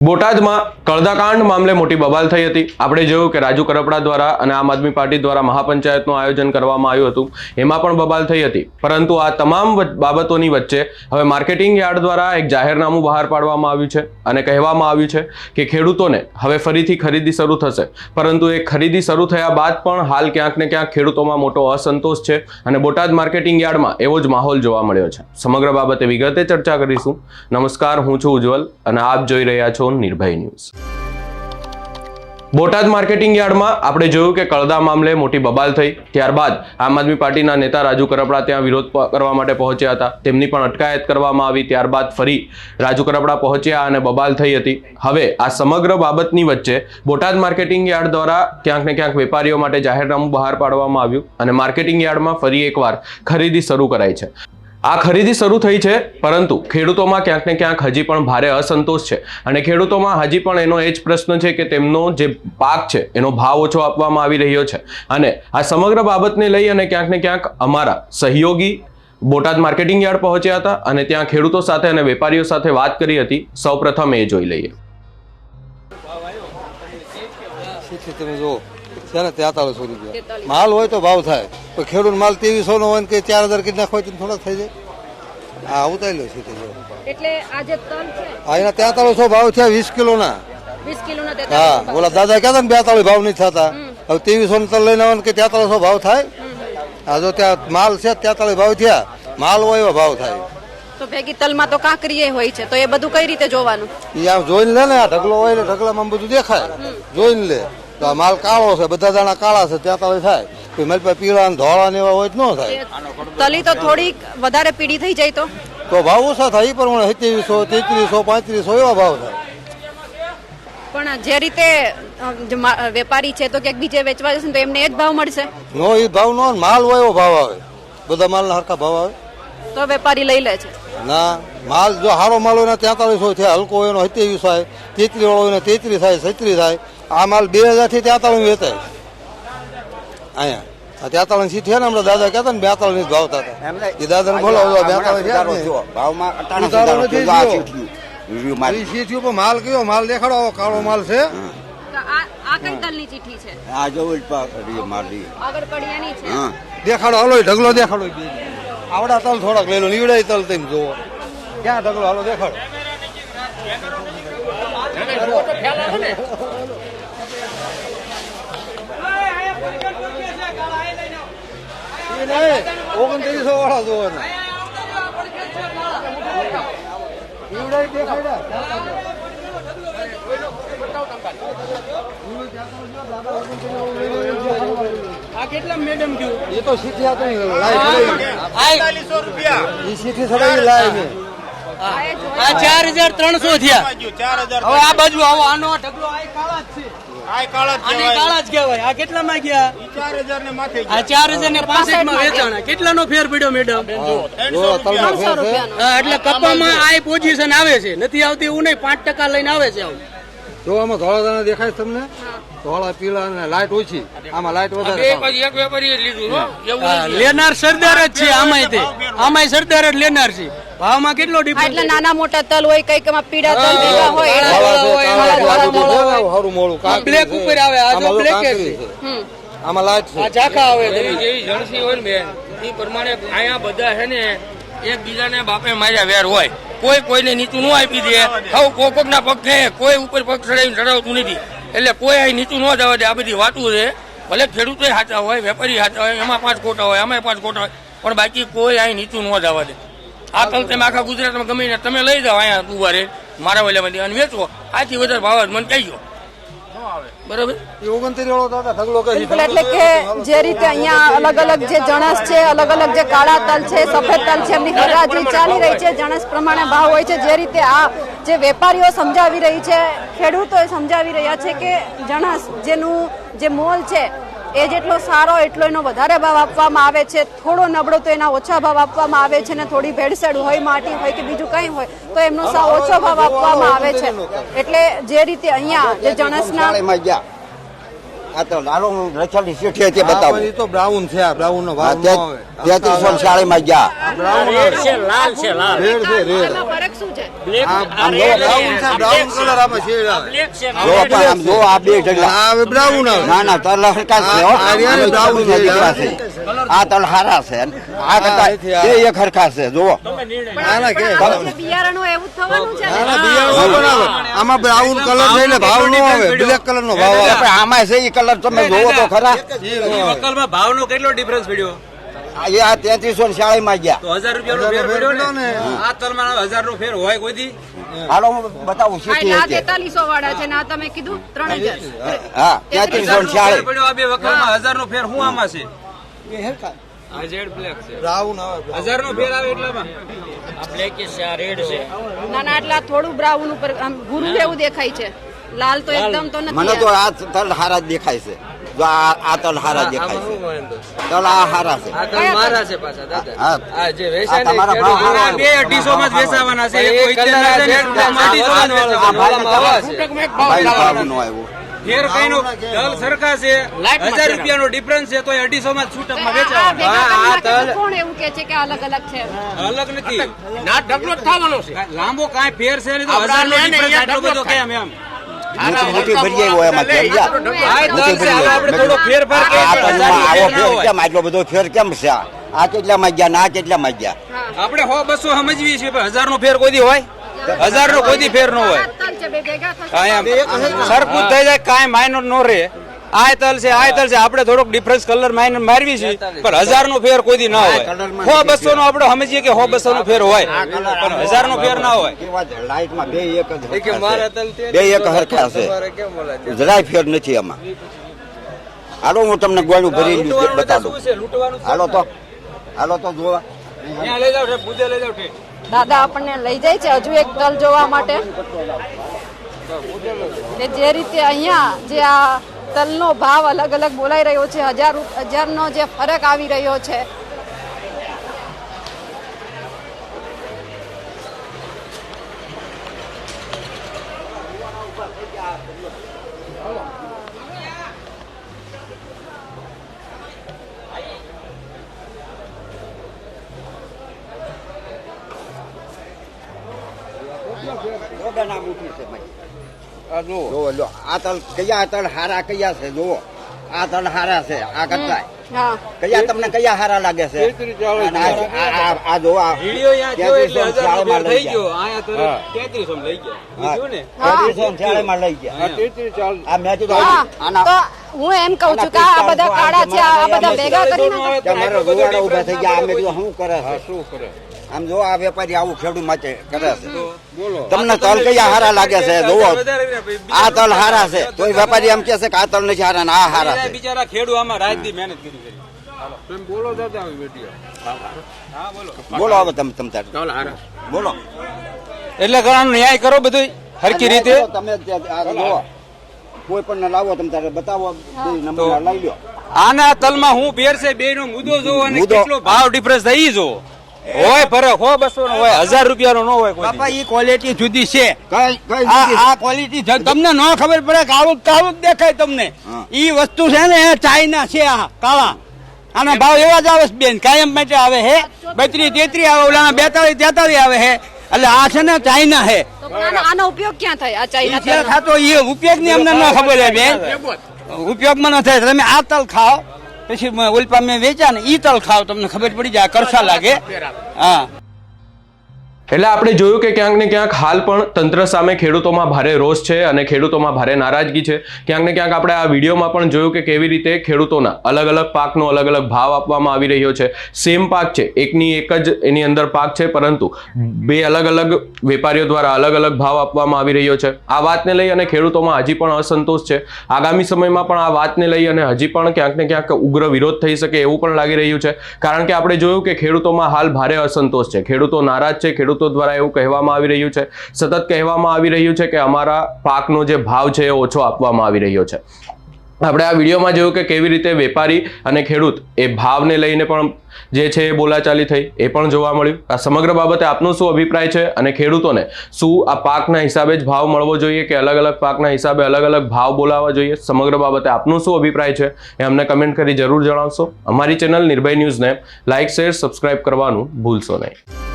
બોટાદમાં કળદાકાંડ મામલે મોટી બબાલ થઈ હતી। આપણે જોયું કે રાજુ કરપડા દ્વારા અને આમ આદમી પાર્ટી દ્વારા મહાપંચાયતનું આયોજન કરવામાં આવ્યું હતું, એમાં પણ બબાલ થઈ હતી। પરંતુ આ તમામ બાબતોની વચ્ચે હવે માર્કેટિંગ યાર્ડ દ્વારા એક જાહેરનામું બહાર પાડવામાં આવ્યું છે અને કહેવામાં આવ્યું છે કે ખેડૂતોને હવે ફરીથી ખરીદી શરૂ થશે। પરંતુ એ ખરીદી શરૂ થયા બાદ પણ હાલ ક્યાંક ને ક્યાંક ખેડૂતોમાં મોટો અસંતોષ છે અને બોટાદ માર્કેટિંગ યાર્ડમાં એવો જ માહોલ જોવા મળ્યો છે। સમગ્ર બાબતે વિગતે ચર્ચા કરીશું। નમસ્કાર, હું છું ઉજ્જવલ અને આપ જોઈ રહ્યા છો નિર્ભય ન્યૂઝ। બોટાદ માર્કેટિંગ યાર્ડમાં આપણે જોયું કે કળદા મામલે મોટી બબાલ થઈ, ત્યારબાદ આમ આદમી પાર્ટીના નેતા રાજુ કરપડા ત્યાં વિરોધ કરવા માટે પહોંચ્યા હતા, તેમની પણ અટકાયત કરવામાં આવી। ત્યારબાદ ફરી રાજુ કરપડા પહોંચ્યા અને બબાલ થઈ હતી। હવે આ સમગ્ર બાબતની વચ્ચે બોટાદ માર્કેટિંગ યાર્ડ દ્વારા ક્યાંક ને ક્યાંક વેપારીઓ માટે જાહેરનામું બહાર પાડવામાં આવ્યું અને માર્કેટિંગ યાર્ડમાં ફરી એકવાર ખરીદી શરૂ કરાઈ છે। આ ખરીદી શરૂ થઈ છે, પરંતુ ખેડૂતોમાં ક્યાંક ને ક્યાંક હજી પણ ભારે અસંતોષ છે અને ખેડૂતોમાં હજી પણ એનો એ જ પ્રશ્ન છે કે તેમનો જે પાક છે એનો ભાવ ઓછો આપવામાં આવી રહ્યો છે। અને આ સમગ્ર બાબતને લઈ અને ક્યાંક ને ક્યાંક અમારા સહયોગી બોટાદ માર્કેટિંગ યાર્ડ પહોંચ્યા હતા અને ત્યાં ખેડૂતો સાથે અને વેપારીઓ સાથે વાત કરી હતી। સૌપ્રથમ એ જોઈ લઈએ। माल हो तो भाव थाय तो खेडूत माल 2300 नो होय के 4000 की नाखो तो थोड़ा થઈ જાય। આ ઉતારી લો છે એટલે આજે તલ છે આના 4300 ભાવ છે 20 કિલો ના 20 કિલો ના 43। હા, ઓલા દાદા કહેતા ને 42 ભાવ નહીં થતા, હવે 2300 નો તલ લઈને આવન કે 4300 ભાવ થાય। આ જો ત્યાં માલ છે 43 ભાવ થયા, માલ હોય એવો ભાવ થાય। તો ભેગી તલમાં તો કાંકરીએ હોય છે, તો એ બધું કઈ રીતે જોવાનું? ઈ આમ જોઈને લે ને, આ ઢગલો હોય ને ઢગલામાં બધું દેખાય, જોઈને લે તો આ માલ કાળો છે, બધા દાણા કાળા છે 43 થાય, કોઈ માલ પર પીળા અને ધોળા ને એવા હોય ન થાય। તલી તો થોડીક વધારે પીળી થઈ જાય તો ભાવ ઓછા થાય, એ પ્રમાણે 2700 3300 3500 એવા ભાવ થાય। પણ જે રીતે વેપારી છે તો ક્યાંક બીજે વેચવા જશે તો એમને એ જ ભાવ મળશે? નો, એ ભાવ નો, માલ હોય એવો ભાવ આવે, બધા માલના હરખા ભાવ આવે તો વેપારી લઈ લે છે ના। માલ જો સારો માલ હોય ને 4300 થાય, હલકો હોય એનો 27 થાય, 33 વાળો હોય ને 33 થાય, 36 થાય। આ માલ 2000 થી 43 વેચાય અહીંયા। આ 43 સીટ છે ને, હમણાં દાદા કહેતા ને 42 ની ભાવ થતા, એ દાદા ને બોલો 42 ભાવમાં સીટ ઉપર માલ કયો માલ દેખાડો, કાળો માલ છે। આ કઈ તલની ચીઠી છે? આ જો મારી આગળ કડિયાની છે, દેખાડો, હલો ઢગલો દેખાડો, આવડા તલ થોડાક લઈ લો, નીવડાય તલ તમે જોવો ક્યાં ઢગલો, હાલો દેખાડો। 2900 વાળા જોવો ને, નીવડાય દેખાડ્યા આ કેટલા મેડમ કયું? એ તો સીધી આ તો લાઈવ 4500 રૂપિયા ઈ સીધી સડાઈ લાઈવ ને। આ 4300 થયા। હવે આ બાજુ આવો, આનો ઢગલો આ કાળા જ છે, આ કાળા જ કહેવાય। આ કેટલામાં ગયા? 4000 ને માથે આ 4065 માં વેચાણા। કેટલાનો ફેર પડ્યો મેડમ? 300 રૂપિયાનો। હા, એટલે કપામાં આ પોઝિશન આવે છે, નથી આવતી એવું નહીં, 5% લઈને આવે છે આવું। જો આમાં ધોળા દાણા દેખાય તમને, ધોળા પીળા અને લાઈટ ઓછી, આમાં લાઈટ વધારે। એક વેપારીએ લીધું, લેનાર સરદાર જ છે, આમાંય સરદાર જ લેનાર છે। ભાવમાં કેટલો ડિફરન્સ? એટલે નાના મોટા તલ હોય, કઈક એમાં પીળા તલ ભેગા હોય, હારું મોળું બ્લેક ઉપર આવે, આ જો બ્લેક છે, આમાં લાઈટ છે, આ ઝાખા આવે। જેવી જણસી હોય ને બેન, એ પ્રમાણે અહીંયા બધા છે ને એકબીજાને બાપે માર્યા વેર હોય, કોઈ કોઈને નીચું ન આપી દે, હવે કોકના પગ છે, કોઈ ઉપર પગ ચડાવીને ચડાવતું નથી, એટલે કોઈ અહીં નીચું ન જવા દે। આ બધી વાતું છે, ભલે ખેડૂતો સાચા હોય, વેપારી સાચા હોય, એમાં 5 ખોટા હોય, આમાં 5 ખોટા હોય, પણ બાકી કોઈ અહીં નીચું ન જવા દે। આ તલ તમે આખા ગુજરાતમાં ગમીને તમે લઈ જાઓ અહીંયા દુવારે મારા વેલામાંથી અને વેચો, આથી વધારે ભાવ મને કહીજો, બરાબર? 29 વાળો દાદા ઢગલો કરી। એટલે કે જે રીતે અહીંયા અલગ અલગ જે જણસ છે, અલગ અલગ જે કાળા તલ છે, સફેદ તલ છે, એમની હરાજી ચાલી રહી છે, જણસ પ્રમાણે ભાવ હોય છે। જે રીતે આ જે વેપારીઓ સમજાવી રહી છે, ખેડૂતો સમજાવી રહ્યા છે કે જણસ જેનું જે મોલ છે એ જેટલો સારો એટલો એનો વધારે ભાવ આપવામાં આવે છે, થોડો નબળો તો એના ઓછા ભાવ આપવામાં આવે છે, ને થોડી ભેળસેળ હોય, માટી હોય કે બીજું કંઈ હોય તો એમનો સાવ ઓછો ભાવ આપવામાં આવે છે। એટલે જે રીતે અહીંયા જે જણસના આ તો લાલો રચેલી શેઠી હતી બતાવો એ તો બ્રાઉન છે આ બ્રાઉન નો ભાવ ન આવે 3340 માં ગયા આ બ્રાઉન આવે લાલ છે લાલ રેડ છે રેડ આમાં ફરક શું છે આ બ્રાઉન છે બ્રાઉન કલર આમાં શેડ આવે જો પણ આમ જો આ બે ઢગલા આ હવે બ્રાઉન આવે ના ના તલ હરકા છે હો. આ રહ્યા ને બ્રાઉન છે. દીકરા છે આ તલ હારા છે આ કરતા બે એક હરખા છે જુઓ આના કે આપણે બિયારણો એવું જ થવાનું છે ને? આના બિયારણો બનાવે આમાં બ્રાઉન કલર છે એટલે ભાવ ન આવે બ્લેક કલર નો ભાવ આવે પણ આમાં છે એ કલર તમે જોવો તો ખરા વકલમાં ભાવનો કેટલો ડિફરન્સ પડ્યો આ 3340 માં ગયા તો 1000 રૂપિયાનો ફેર પડ્યો ને આ તલમાં 1000 નો ફેર હોય કોઈથી હાલો હું બતાવું આ શીખી ના છે 4300 વાળા છે ને આ તમે કીધું 3000 હા 1000 3340 પડ્યો આ બે વકલમાં 1000 નો ફેર હું આમાં છે આ જેડ બ્લેક છે બ્રાઉન આવે 1000 નો ફેર આવે એટલામાં આ બ્લેક છે આ રેડ છે ના ના એટલા થોડું બ્રાઉન ઉપર આમ ભૂરું જેવું દેખાય છે લાલ તો એકદમ તો મને નથી તો આ તલ હારા જ દેખાય છે જો આ તલ હારા દેખાય છે તલ આ હારા છે આ તલ મારા છે પાછા દાદા હા આ જે આ વેચાય તમારા ભાવ હારા બે 250 માં જ વેચાવાના છે કોઈ કલર છે ને 250 માં જ ભાઈ ભાવ નો આવ્યો ફેર કઈનો તલ સરખા છે 1000 રૂપિયાનો ડિફરન્સ છે તો 250 માં છૂટકમાં વેચાવાના આ તલ કોણ એવું કે છે કે અલગ અલગ છે અલગ નથી ના ઢગલો જ થવાનો છે લાંબો કાંઈ ફેર છે નહીં તો 1000 નો ડિફરન્સ આટલો બધો કેમ એમ મોટી ભરી આવ્યો એમાં કેમ જા આ તલ છે હાલો આપણે થોડો ફેરફાર આ કરીએ તલમાં આવો ફેર કેમ આટલો બધો ફેર કેમ છે આ કેટલામાં ગયા ના કેટલામાં ગયા આપણે 100 200 સમજવી છે પણ 1000 નો ફેર કોઈ દી હોય 1000 નો કોઈ દી ફેર ન હોય તલ છે બે ભેગા થશે હા એમ સરખું થઈ જાય કાંઈ માઇનર નો રહે આ તલ છે આપણે થોડોક ડિફરન્સ કલર માઇનર મારવી છે પણ 1000 નો ફેર કોઈ દી ના હોય 100 200 નો આપણે સમજીએ કે 100 200 નો ફેર હોય પણ 1000 નો ફેર ના હોય લાઈટમાં બે એક જ બે એક હરખા છે જરાય ફેર નથી એમાં હાલો હું તમને ગોળું ભરી બતાડું હાલો તો જોવા ત્યાં લઈ જાવ છે પૂજે લઈ જાવ છે દાદા આપણને લઈ જાય છે હજુ એક તલ જોવા માટે કે જે રીતે અહીંયા જે આ તલનો ભાવ અલગ અલગ બોલાઈ રહ્યો છે 1000 નો જે ફરક આવી રહ્યો છે આ તલ કયા તલ હારા કયા છે જુઓ આ તલ હારા છે આ કરતા હા કયા તમને કયા હારા લાગે છે અને આ જો આ વિડિયો યાદ જો એટલે 1000 નો ફેર થઈ ગયો આયા તો હા. 33 માં લઈ ગયા જો ને 3340 માં લઈ ગયા આ મેં કીધું હા આના તો હું એમ કહું છું કે આ બધા કાળા છે આ બધા ભેગા કરીને તમારા રૂવાડા ઉભા થઈ ગયા અમે કીધું શું કરે છે શું કરે આમ જો આ વેપારી આવું ખેડૂત માટે કરે છે તમને તલ કયા હારા લાગે છે જોવો આ તલ હારા છે કોઈ વેપારી એમ કે છે કે આ તલ નથી હારા ને આ હારા છે બિચારા ખેડૂ આમાં રાત દી મહેનત કરી તમે બોલો દાદા બેટીઓ હા બોલો બોલો હવે તમે તાર બોલો એટલે ઘણાનો ન્યાય કરો બધું હરકી રીતે તમે આ જોવો કોઈ પણ લાવો તમે તારે બતાવો બે નંબર લઈ લ્યો આના તલમાં હું ફેર છે બે નો મુદ્દો જોવો અને મુદ્દો. કેટલો ભાવ ડિફરન્સ થઈ જોવો હોય ફરક 100 200 નો હોય 1000 રૂપિયાનો ન હોય કોઈ બાપા ઈ ક્વોલિટી જુદી છે કઈ આ ક્વોલિટી તમને ન ખબર પડે કાળું કાળું જ દેખાય તમને હા. ઈ વસ્તુ છે ને એ ચાઇના છે આ કાળા આના ભાવ એવા જ આવે છે બેન કાયમ માટે આવે હે 32 33 આવે ઓલાના 42 43 આવે હે એટલે આ છે ને ચાઇના હે તો પણ આનો ઉપયોગ ક્યાં થાય આ ઈ ચાઇના જે ખાતો ઈ ઉપયોગની અમને ન ખબર હે બેન ઉપયોગમાં ન થાય તમે આ તલ ખાઓ પછી ઓલપા મેં વેચ્યા ને ઈ તલ ખાઓ તમને ખબર પડી જાય કરસા લાગે હા એટલે આપણે જોયું કે ક્યાંક ને ક્યાંક હાલ પણ તંત્ર સામે ખેડૂતોમાં ભારે રોષ છે અને ખેડૂતોમાં ભારે નારાજગી છે. ક્યાંક ને ક્યાંક આપણે આ વિડીયોમાં પણ જોયું કે કેવી રીતે ખેડૂતોના અલગ અલગ પાકનો અલગ અલગ ભાવ આપવામાં આવી રહ્યો છે. સેમ પાક છે, એકની એક જ એની અંદર પાક છે, પરંતુ બે અલગ અલગ વેપારીઓ દ્વારા અલગ અલગ ભાવ આપવામાં આવી રહ્યો છે. આ વાતને લઈ અને ખેડૂતોમાં હજી પણ અસંતોષ છે. આગામી સમયમાં પણ આ વાતને લઈ અને હજી પણ ક્યાંક ને ક્યાંક ઉગ્ર વિરોધ થઈ શકે એવું પણ લાગી રહ્યું છે. કારણ કે આપણે જોયું કે ખેડૂતોમાં હાલ ભારે અસંતોષ છે. ખેડૂતો નારાજ છે. ખેડૂતો દ્વારા એવું કહેવામાં આવી રહ્યું છે, સતત કહેવામાં આવી રહ્યું છે કે અમારા પાકનો જે ભાવ છે એ ઓછો આપવામાં આવી રહ્યો છે. આપણે આ વિડીયોમાં જોયું કે કેવી રીતે વેપારી અને ખેડૂત એ ભાવને લઈને પણ જે છે એ બોલાચાલી થઈ એ પણ જોવા મળ્યું. આ સમગ્ર બાબતે આપનો શું અભિપ્રાય છે અને ખેડૂતોને શું આ પાકના હિસાબે જ ભાવ મળવો જોઈએ કે અલગ અલગ પાકના હિસાબે અલગ અલગ ભાવ બોલાવવા જોઈએ? સમગ્ર બાબતે આપનો શું અભિપ્રાય છે એ અમને કમેન્ટ કરી જરૂર જણાવશો. અમારી ચેનલ નિર્ભય ન્યૂઝને લાઇક, શેર, સબસ્ક્રાઇબ કરવાનું ભૂલશો નહીં.